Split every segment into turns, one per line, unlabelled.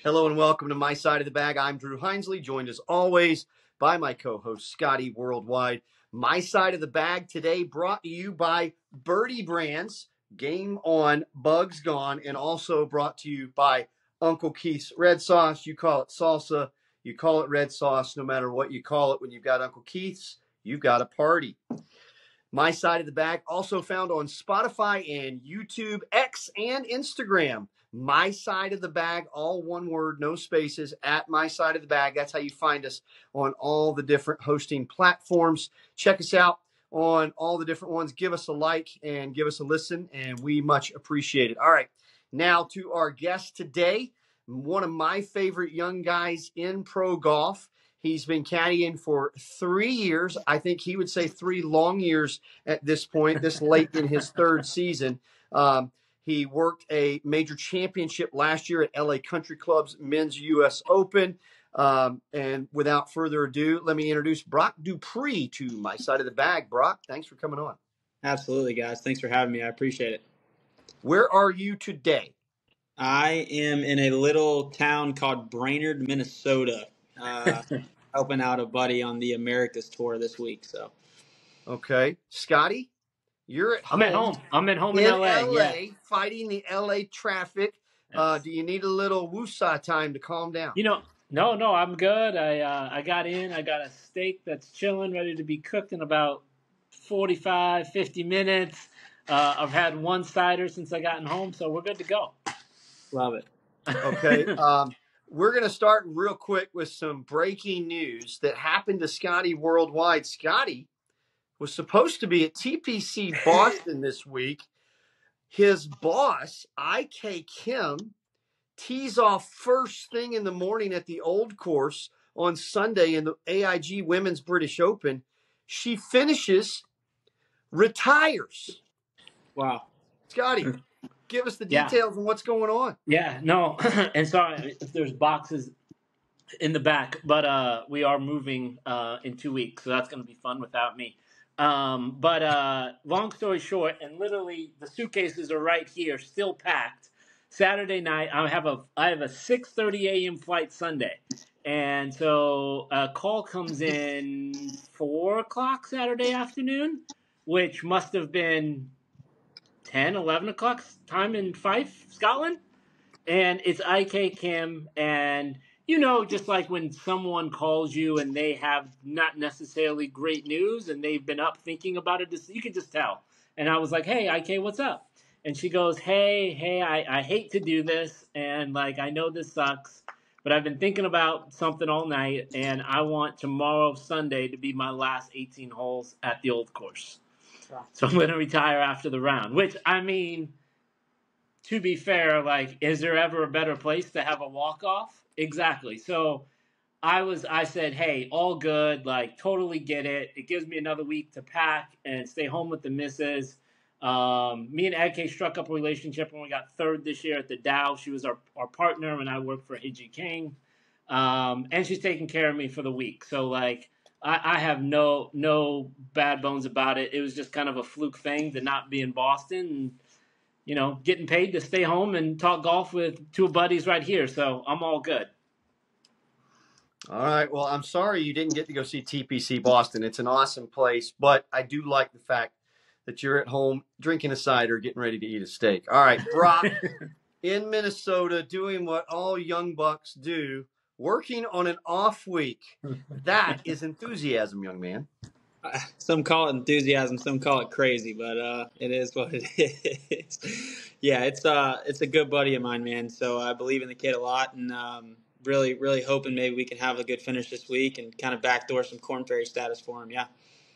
Hello and welcome to My Side of the Bag. I'm Drew Hinesley, joined as always by my co-host Scotty Worldwide. My Side of the Bag today brought to you by Birdie Brands, Game On, Bugs Gone, and also brought to you by Uncle Keith's Red Sauce. You call it salsa, you call it red sauce, no matter what you call it. When you've got Uncle Keith's, you've got a party. My Side of the Bag also found on Spotify and YouTube, X, and Instagram. My Side of the Bag, all one word, no spaces, at My Side of the Bag. That's how you find us on all the different hosting platforms. Check us out on all the different ones. Give us a like and give us a listen, and we much appreciate it. All right, now to our guest today, one of my favorite young guys in pro golf. He's been caddying for 3 years. I think he would say 3 long years at this point, this late in his third season. He worked a major championship last year at LA Country Club's Men's U.S. Open. And without further ado, let me introduce Brock Dupree to My Side of the Bag. Brock, thanks for coming on.
Absolutely, guys. Thanks for having me. I appreciate it.
Where are you today?
I am in a little town called Brainerd, Minnesota, helping out a buddy on the Americas tour this week. So,
okay. Scotty, you're at home.
I'm at home in LA. Yeah.
Fighting the LA traffic.
Yes.
Do you need a little woosah time to calm down?
No, I'm good. I got in. I got a steak that's chilling, ready to be cooked in about 45, 50 minutes. I've had one cider since I gotten home, so we're good to go.
love it.
Okay. We're going to start real quick with some breaking news that happened to Scotty Worldwide. Scotty was supposed to be at TPC Boston this week. His boss, IK Kim, tees off first thing in the morning at the Old Course on Sunday in the AIG Women's British Open. She finishes, retires.
Wow.
Scotty, give us the details on what's going on.
Yeah, no, and sorry if there's boxes in the back, but we are moving in 2 weeks, so that's going to be fun without me. But long story short, and literally the suitcases are right here, still packed. Saturday night, I have a 6:30 a.m. flight Sunday, and so a call comes in 4 o'clock Saturday afternoon, which must have been 10, 11 o'clock time in Fife, Scotland, and it's IK Kim, and just like when someone calls you and they have not necessarily great news and they've been up thinking about it, you can just tell. And I was like, hey, IK, what's up? And she goes, hey, I hate to do this. And I know this sucks, but I've been thinking about something all night. And I want tomorrow, Sunday, to be my last 18 holes at the Old Course. Wow. So I'm going to retire after the round, which, I mean, to be fair, is there ever a better place to have a walk-off? Exactly. So I said, hey, all good, totally get it. It gives me another week to pack and stay home with the missus. Me and AK struck up a relationship when we got third this year at the Dow. She was our partner when I worked for AG King. And she's taking care of me for the week. So I have no bad bones about it. It was just kind of a fluke thing to not be in Boston and, getting paid to stay home and talk golf with 2 buddies right here. So I'm all good.
All right. Well, I'm sorry you didn't get to go see TPC Boston. It's an awesome place, but I do like the fact that you're at home drinking a cider, getting ready to eat a steak. All right, Brock, in Minnesota, doing what all young bucks do, working on an off week. That is enthusiasm, young man.
Some call it enthusiasm, some call it crazy, but it is what it is. Yeah, it's a good buddy of mine, man. So I believe in the kid a lot, and really, really hoping maybe we can have a good finish this week and kind of backdoor some Korn Ferry status for him. Yeah.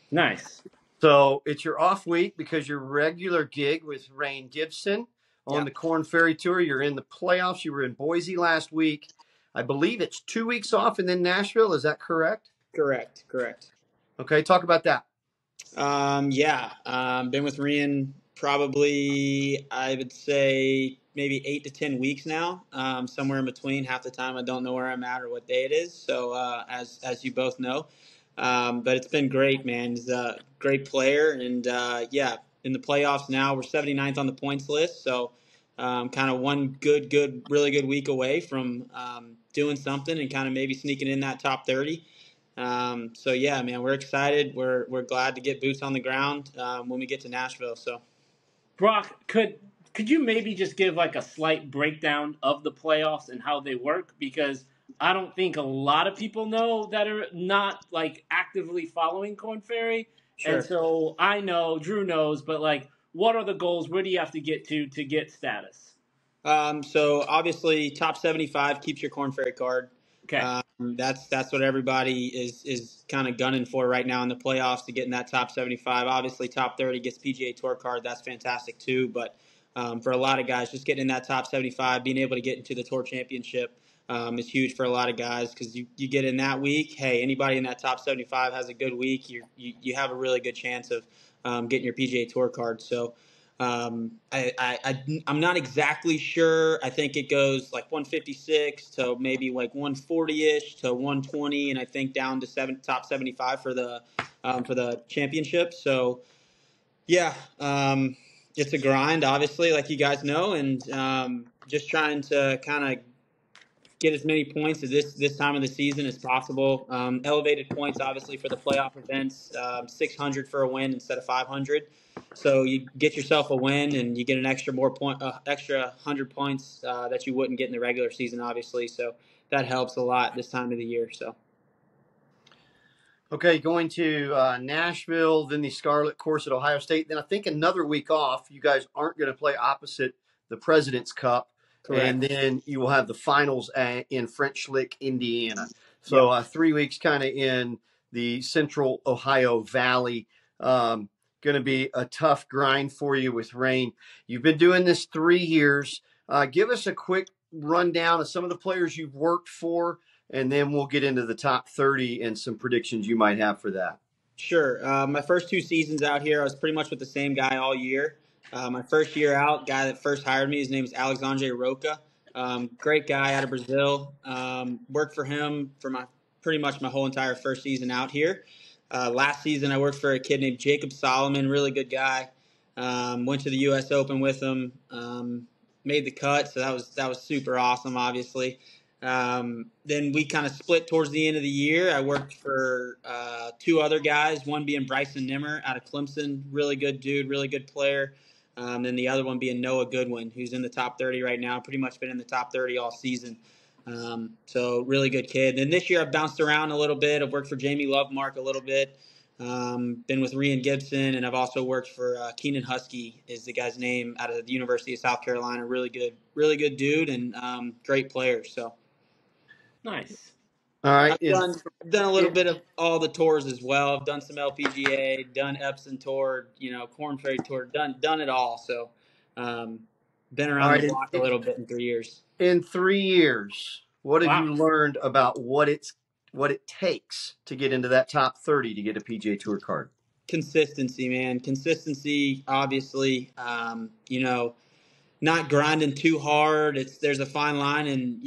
Nice.
So it's your off week because your regular gig with Rain Gibson on the Korn Ferry Tour. You're in the playoffs. You were in Boise last week. I believe it's 2 weeks off and then Nashville. Is that correct?
Correct.
Okay, talk about that.
Been with Rian probably, I would say, maybe 8 to 10 weeks now, somewhere in between. Half the time I don't know where I'm at or what day it is, so as you both know. But it's been great, man. He's a great player, and in the playoffs now, we're 79th on the points list, so kind of one really good week away from doing something and kind of maybe sneaking in that top 30. So yeah, man, we're excited. We're glad to get boots on the ground when we get to Nashville. So
Brock, could you maybe just give like a slight breakdown of the playoffs and how they work? Because I don't think a lot of people know that are not like actively following Korn Ferry. And
sure.
so I know, Drew knows, but like, what are the goals? Where do you have to get to get status?
So obviously, top 75 keeps your Korn Ferry card.
Okay.
That's what everybody is kind of gunning for right now in the playoffs to get in that top 75. Obviously, top 30 gets PGA Tour card. That's fantastic too. But for a lot of guys, just getting in that top 75, being able to get into the Tour Championship is huge for a lot of guys because you get in that week. Hey, anybody in that top 75 has a good week. You have a really good chance of getting your PGA Tour card. So. I'm not exactly sure. I think it goes like 156 to maybe like 140-ish to 120, and I think down to top 75 for the championship. So yeah, it's a grind, obviously, like you guys know, and just trying to kind of get as many points at this time of the season as possible. Elevated points, obviously, for the playoff events, 600 for a win instead of 500. So you get yourself a win, and you get an extra 100 points that you wouldn't get in the regular season, obviously. So that helps a lot this time of the year. So.
Okay, going to Nashville, then the Scarlet Course at Ohio State. Then I think another week off. You guys aren't going to play opposite the President's Cup. And
Correct.
then you will have the finals in French Lick, Indiana. So
Yep.
3 weeks kind of in the central Ohio Valley. Going to be a tough grind for you with rain. You've been doing this 3 years. Give us a quick rundown of some of the players you've worked for, and then we'll get into the top 30 and some predictions you might have for that.
Sure. My first 2 seasons out here, I was pretty much with the same guy all year. My first year out, guy that first hired me, his name is Alexandre Roca. Great guy out of Brazil. Worked for him for pretty much my whole entire first season out here. Last season, I worked for a kid named Jacob Solomon, really good guy. Went to the U.S. Open with him. Made the cut, so that was super awesome, obviously. Then we kind of split towards the end of the year. I worked for 2 other guys, one being Bryson Nimmer out of Clemson, really good dude, really good player. Then the other one being Noah Goodwin, who's in the top 30 right now, pretty much been in the top 30 all season. So really good kid. Then this year I've bounced around a little bit. I've worked for Jamie Lovemark a little bit. Been with Rian Gibson, and I've also worked for Keenan Husky is the guy's name out of the University of South Carolina. Really good dude and great player. So.
Nice.
All right.
I've done a little bit of all the tours as well. I've done some LPGA, done Epson Tour, Korn Ferry Tour, done it all. So, been
All
around
right.
the block a little bit in 3 years.
In 3 years, what have
Wow.
you learned about what it takes to get into that top 30 to get a PGA Tour card?
Consistency, man. Consistency, obviously. Not grinding too hard. There's a fine line in,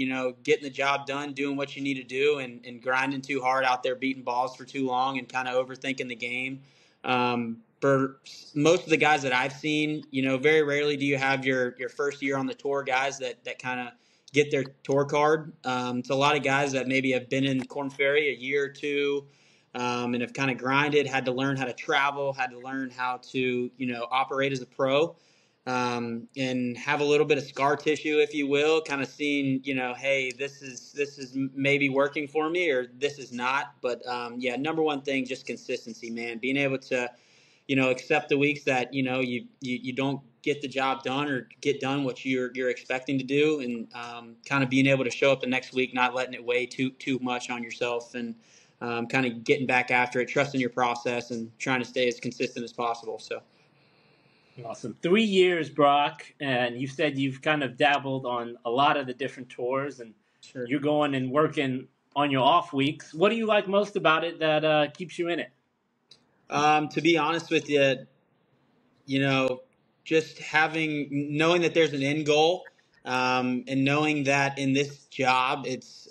getting the job done, doing what you need to do, and grinding too hard out there, beating balls for too long and kind of overthinking the game. For most of the guys that I've seen, very rarely do you have your first year on the tour guys that kind of get their tour card. It's a lot of guys that maybe have been in Korn Ferry a year or two, and have kind of grinded, had to learn how to travel, had to learn how to, operate as a pro. And have a little bit of scar tissue, if you will, kind of seeing, hey, this is maybe working for me or this is not. But yeah, number one thing, just consistency, man. Being able to, accept the weeks that you don't get the job done or get done what you're expecting to do, and kind of being able to show up the next week, not letting it weigh too much on yourself, and kind of getting back after it, trusting your process, and trying to stay as consistent as possible. So.
Awesome. 3 years, Brock, and you said you've kind of dabbled on a lot of the different tours, and
Sure.
you're going and working on your off weeks. What do you like most about it that keeps you in it?
To be honest with you, just knowing that there's an end goal, and knowing that in this job, it's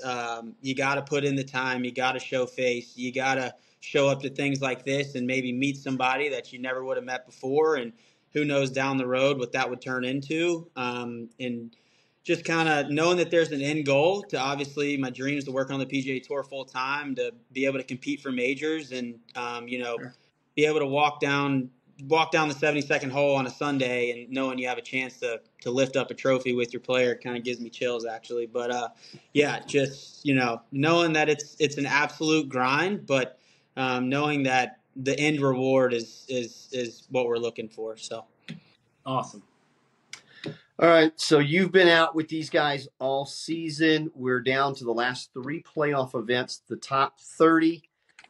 you got to put in the time, you got to show face, you got to show up to things like this and maybe meet somebody that you never would have met before, and who knows down the road what that would turn into. And just kind of knowing that there's an end goal to, obviously my dream is to work on the PGA Tour full time, to be able to compete for majors, and
Sure.
be able to walk down the 72nd hole on a Sunday and knowing you have a chance to lift up a trophy with your player kind of gives me chills, actually. But yeah, just knowing that it's an absolute grind, but knowing that the end reward is what we're looking for. So
Awesome.
All right, so you've been out with these guys all season. We're down to the last 3 playoff events. The top 30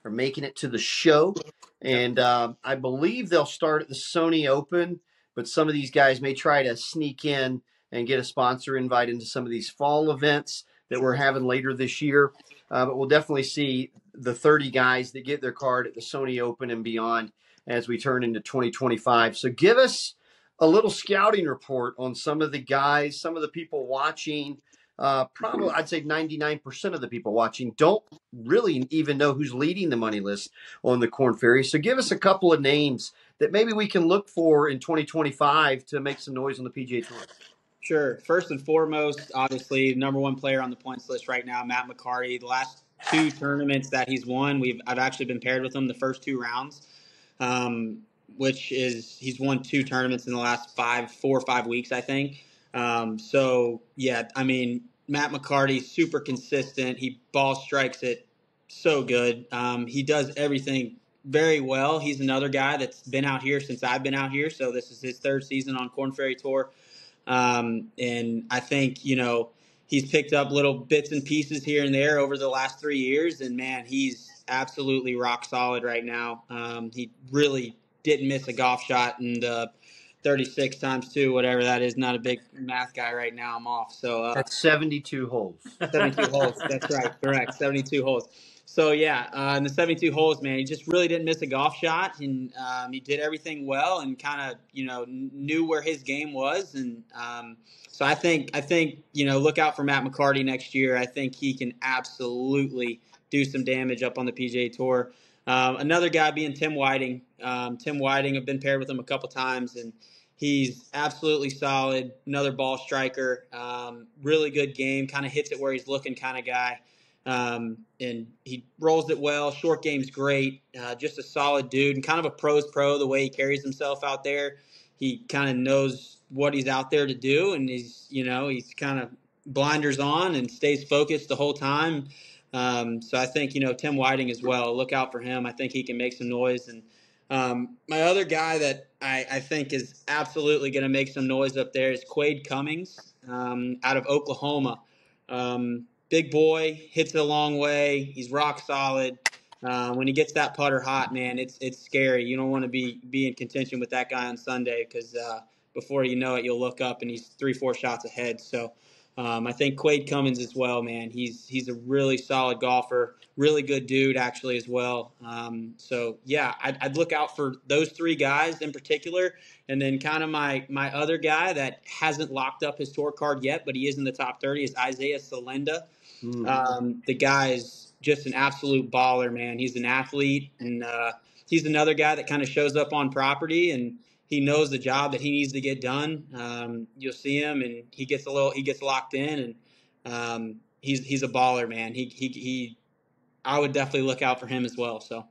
are making it to the show, and I believe they'll start at the Sony Open, but some of these guys may try to sneak in and get a sponsor invite into some of these fall events that we're having later this year. But we'll definitely see the 30 guys that get their card at the Sony Open and beyond as we turn into 2025. So give us a little scouting report on some of the guys, some of the people watching. Probably, I'd say 99% of the people watching don't really even know who's leading the money list on the Korn Ferry. So give us a couple of names that maybe we can look for in 2025 to make some noise on the PGA Tour.
Sure. First and foremost, obviously, number one player on the points list right now, Matt McCarty. The last 2 tournaments that he's won, I've actually been paired with him the first 2 rounds, which is he's won 2 tournaments in the last 4 or 5 weeks, I think. So yeah, I mean, Matt McCarty, super consistent. He ball strikes it so good. He does everything very well. He's another guy that's been out here since I've been out here. So this is his 3rd season on Korn Ferry Tour. And I think, he's picked up little bits and pieces here and there over the last 3 years. And man, he's absolutely rock solid right now. He really didn't miss a golf shot in the 36 times 2, whatever that is. Not a big math guy right now. I'm off. So
That's 72 holes.
72 holes. That's right. Correct. 72 holes. So, yeah, in the 72 holes, man, he just really didn't miss a golf shot. And he did everything well and kind of, knew where his game was. And so I think, look out for Matt McCarty next year. I think he can absolutely do some damage up on the PGA Tour. Another guy being Tim Whiting. Tim Whiting, I've been paired with him a couple times, and he's absolutely solid. Another ball striker, really good game, kind of hits it where he's looking kind of guy. And he rolls it well. Short game's great. Just a solid dude and kind of a pro's pro the way he carries himself out there. He kind of knows what he's out there to do, and he's kind of blinders on and stays focused the whole time. So I think, Tim Whiting as well. Look out for him. I think he can make some noise. And my other guy that I think is absolutely going to make some noise up there is Quade Cummings out of Oklahoma. Big boy, hits it a long way. He's rock solid. When he gets that putter hot, man, it's scary. You don't want to be in contention with that guy on Sunday because before you know it, you'll look up and he's 3-4 shots ahead. So I think Quade Cummins as well, man. He's a really solid golfer, really good dude actually as well. So yeah, I'd look out for those 3 guys in particular, and then kind of my other guy that hasn't locked up his tour card yet, but he is in the top 30 is Isaiah Salenda. The guy is just an absolute baller, man. He's an athlete, and he's another guy that kind of shows up on property and he knows the job that he needs to get done. You'll see him, and he gets locked in, and he's a baller, man. I would definitely look out for him as well. So,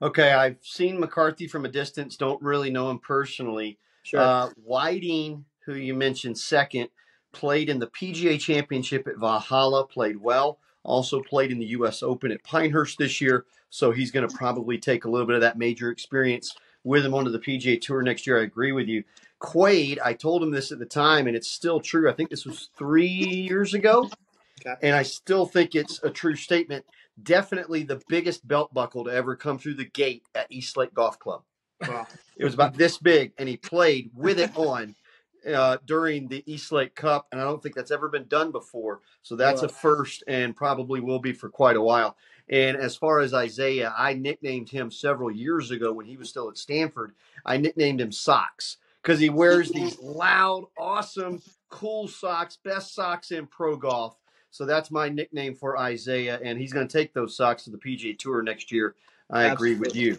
Okay, I've seen McCarthy from a distance. Don't really know him personally.
sure.
Whiting, who you mentioned second, played in the PGA Championship at Valhalla, played well. Also played in the U.S. Open at Pinehurst this year, so he's going to probably take a little bit of that major experience with him onto the PGA Tour next year. I agree with you. Quade, I told him this at the time, and it's still true. I think this was 3 years ago,
Okay.
and I still think it's a true statement. Definitely the biggest belt buckle to ever come through the gate at East Lake Golf Club.
Wow.
It was about this big, and he played with it on during the East Lake Cup, and I don't think that's ever been done before. So that's a first and probably will be for quite a while. And as far as Isaiah, I nicknamed him several years ago when he was still at Stanford. I nicknamed him Socks because he wears these loud, awesome, cool socks, best socks in pro golf. So that's my nickname for Isaiah, and he's going to take those socks to the PGA Tour next year. I agree with you.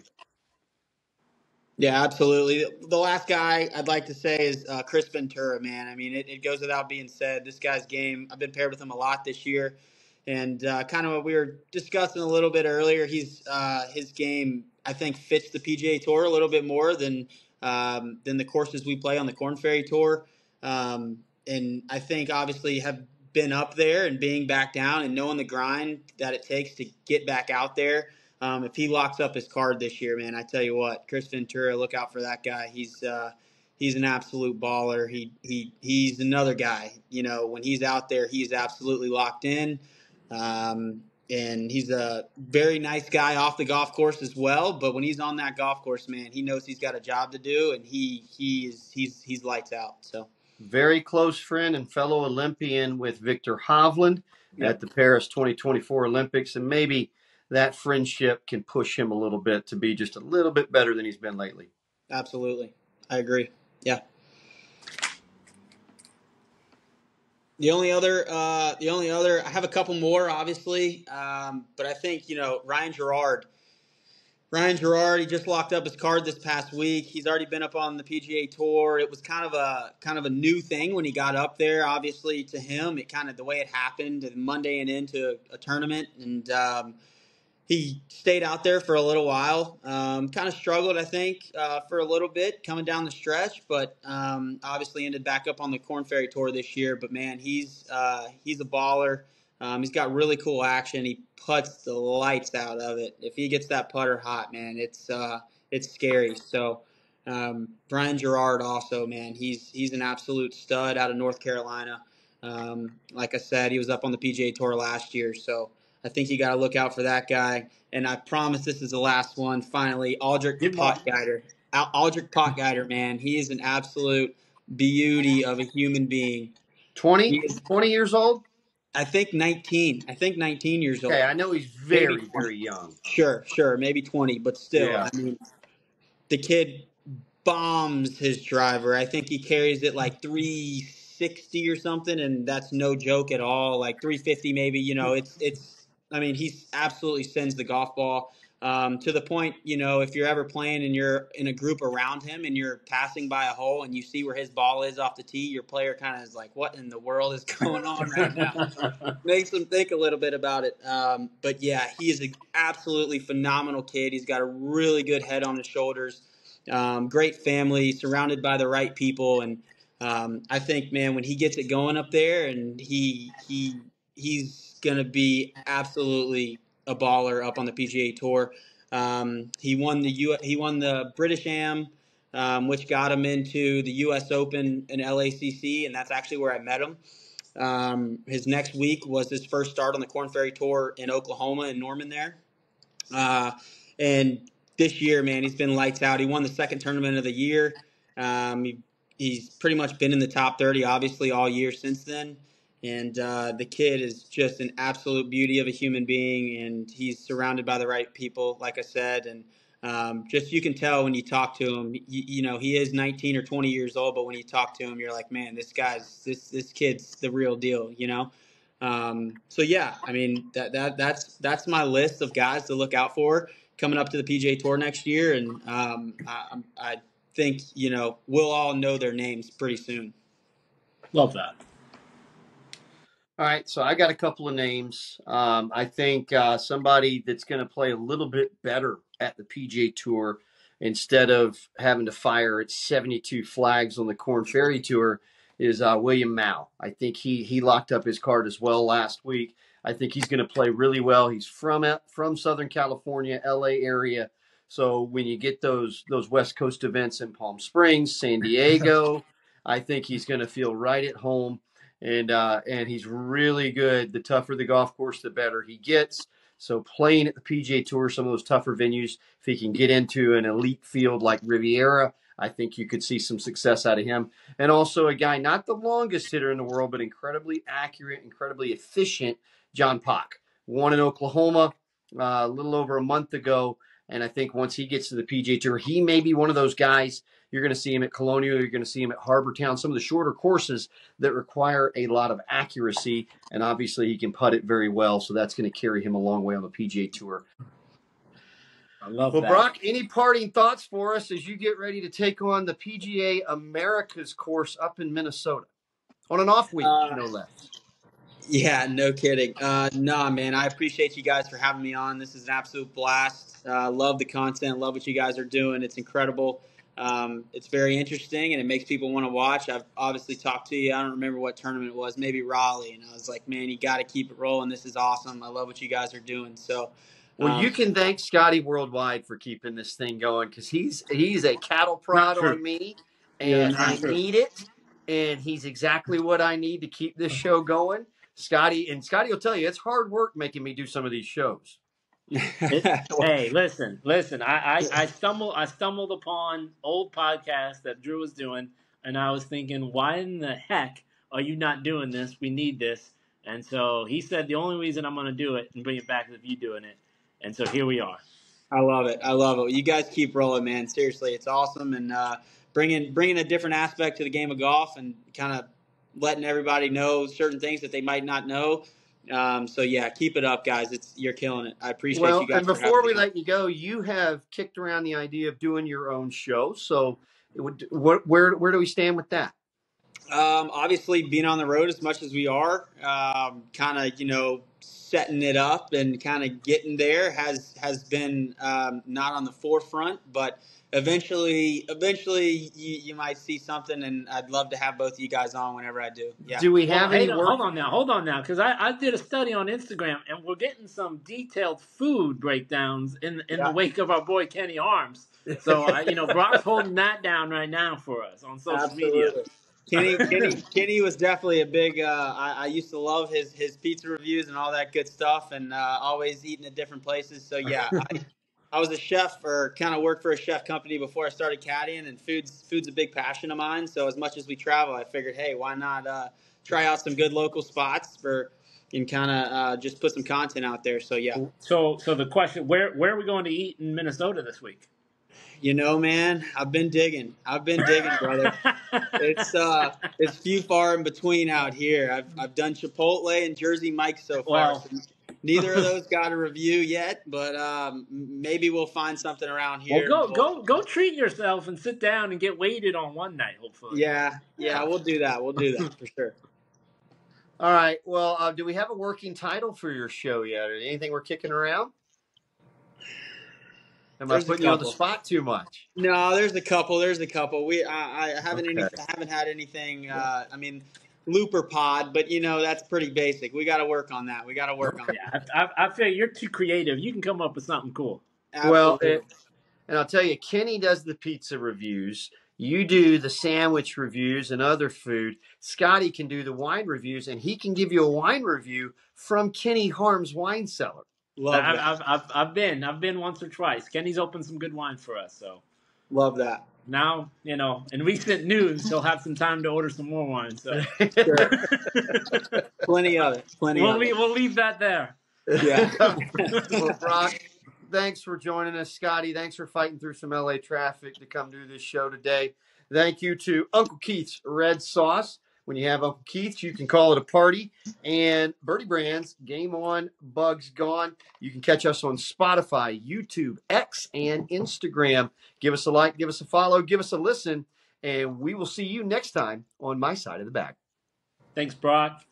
Yeah, absolutely. The last guy I'd like to say is Chris Ventura, man. I mean, it goes without being said. This guy's game, I've been paired with him a lot this year. And kind of what we were discussing a little bit earlier, his game, I think, fits the PGA Tour a little bit more than the courses we play on the Korn Ferry Tour. And I think, obviously, have been up there and being back down and knowing the grind that it takes to get back out there. If he locks up his card this year, man, I tell you what, Chris Ventura, look out for that guy. He's an absolute baller. He's another guy. You know, when he's out there, he's absolutely locked in. And he's a very nice guy off the golf course as well. But when he's on that golf course, man, he knows he's got a job to do, and he's lights out. So.
Very close friend and fellow Olympian with Victor Hovland at
Yep.
the Paris 2024 Olympics. And maybe that friendship can push him a little bit to be just a little bit better than he's been lately.
Absolutely. I agree. Yeah. I have a couple more, obviously, but I think Ryan Gerard. Ryan Gerard, he just locked up his card this past week. He's already been up on the PGA Tour. It was kind of a new thing when he got up there. Obviously, to him, it kind of the way it happened, Monday and into a tournament, and he stayed out there for a little while. Kind of struggled, I think, for a little bit coming down the stretch, but obviously ended back up on the Korn Ferry Tour this year. But man, he's a baller. He's got really cool action. He puts the lights out of it. If he gets that putter hot, man, it's scary. So Brian Gerard also, man, he's an absolute stud out of North Carolina. Like I said, he was up on the PGA Tour last year, so I think you got to look out for that guy. And I promise this is the last one. Finally, Aldrich Potgeider. Aldrich Potgeider, man, he is an absolute beauty of a human being.
20 years old?
I think 19. I think 19 years old.
Okay, I know he's very, very young.
Sure, maybe 20, but still,
Yeah.
I mean, the kid bombs his driver. I think he carries it like 360 or something, and that's no joke at all. Like 350 maybe. It's. I mean, he absolutely sends the golf ball to the point. If you're ever playing and you're in a group around him and you're passing by a hole and you see where his ball is off the tee, your player kind of is like, "What in the world is going on right now?" Makes them think a little bit about it. But yeah, he is an absolutely phenomenal kid. He's got a really good head on his shoulders. Great family, surrounded by the right people, and I think, man, when he gets it going up there, and he's gonna be absolutely a baller up on the PGA Tour. He won the British Am, which got him into the U.S. Open and LACC, and that's actually where I met him. His next week was his first start on the Korn Ferry Tour in Oklahoma and Norman there. And this year, man, he's been lights out. He won the second tournament of the year. He's pretty much been in the top 30, obviously, all year since then. And the kid is just an absolute beauty of a human being, and he's surrounded by the right people, like I said. And just you can tell when you talk to him, he is 19 or 20 years old, but when you talk to him, you're like, man, this kid's the real deal. So yeah, I mean that's my list of guys to look out for coming up to the PGA Tour next year, and I think we'll all know their names pretty soon.
Love that.
All right, so I got a couple of names. I think somebody that's going to play a little bit better at the PGA Tour instead of having to fire at 72 flags on the Korn Ferry Tour is William Mao. I think he locked up his card as well last week. I think he's going to play really well. He's from Southern California, LA area. So when you get those West Coast events in Palm Springs, San Diego, I think he's going to feel right at home. And he's really good. The tougher the golf course, the better he gets. So playing at the PGA Tour, some of those tougher venues, if he can get into an elite field like Riviera, I think you could see some success out of him. And also a guy, not the longest hitter in the world, but incredibly accurate, incredibly efficient, John Pak. Won in Oklahoma a little over a month ago. And I think once he gets to the PGA Tour, he may be one of those guys. You're going to see him at Colonial. You're going to see him at Harbor Town, some of the shorter courses that require a lot of accuracy. And obviously he can putt it very well. So that's going to carry him a long way on the PGA Tour.
I love
Well,
that.
Brock, any parting thoughts for us as you get ready to take on the PGA Americas course up in Minnesota on an off week, no less?
Yeah, no kidding. Nah, man, I appreciate you guys for having me on. This is an absolute blast. Love the content. Love what you guys are doing. It's incredible. It's very interesting, and it makes people want to watch. I've obviously talked to you. I don't remember what tournament it was, maybe Raleigh, and I was like, man, you got to keep it rolling. This is awesome. I love what you guys are doing. So,
Well, you can thank Scotty Worldwide for keeping this thing going because he's a cattle prod on me, and I need it, and he's exactly what I need to keep this show going. Scotty will tell you it's hard work making me do some of these shows.
Hey, listen. I stumbled upon old podcasts that Drew was doing, and I was thinking, why in the heck are you not doing this? We need this. And so he said the only reason I'm going to do it and bring it back is if you doing it. And so here we are.
I love it. I love it. You guys keep rolling, man. Seriously, it's awesome, and bringing a different aspect to the game of golf, and kind of letting everybody know certain things that they might not know. So yeah, keep it up, guys. You're killing it. I appreciate you guys.
And before we let you go, you have kicked around the idea of doing your own show. So, where do we stand with that?
Obviously, being on the road as much as we are, kind of setting it up and kind of getting there has been not on the forefront, but eventually you might see something, and I'd love to have both of you guys on whenever I do. Yeah.
Do we have any work?
Hold on now, because I did a study on Instagram, and we're getting some detailed food breakdowns in the wake of our boy Kenny Harms. So Brock's holding that down right now for us on social media.
Kenny was definitely a big. I used to love his pizza reviews and all that good stuff, and always eating at different places. So yeah, I was a chef, or kind of worked for a chef company before I started caddying, and food's a big passion of mine. So as much as we travel, I figured, hey, why not try out some good local spots and kind of just put some content out there. So yeah.
So the question, where are we going to eat in Minnesota this week?
Man, I've been digging, brother. It's few far in between out here. I've done Chipotle and Jersey Mike's so far.
Well,
so neither of those got a review yet, but maybe we'll find something around here.
Well, go treat yourself and sit down and get weighted on one night, hopefully.
Yeah, we'll do that. We'll do that for sure.
All right. Well, do we have a working title for your show yet? Or anything we're kicking around? Am I putting you on the spot too much?
No, there's a couple. I haven't had anything. Looper pod, but that's pretty basic. We got to work on that.
Yeah, I feel you're too creative. You can come up with something cool.
Absolutely.
Well, and I'll tell you, Kenny does the pizza reviews. You do the sandwich reviews and other food. Scotty can do the wine reviews, and he can give you a wine review from Kenny Harm's wine cellar.
Love that. I've been once or twice. Kenny's opened some good wine for us, so
love that.
Now, in recent news, he'll have some time to order some more wine. So
sure. Plenty of it.
We'll leave that there.
Yeah.
Well, Brock, thanks for joining us. Scotty, thanks for fighting through some LA traffic to come do this show today. Thank you to Uncle Keith's Red Sauce. When you have Uncle Keith's, you can call it a party. And Birdie Brands, Game On, Bugs Gone. You can catch us on Spotify, YouTube, X, and Instagram. Give us a like, give us a follow, give us a listen, and we will see you next time on My Side of the Bag.
Thanks, Brock.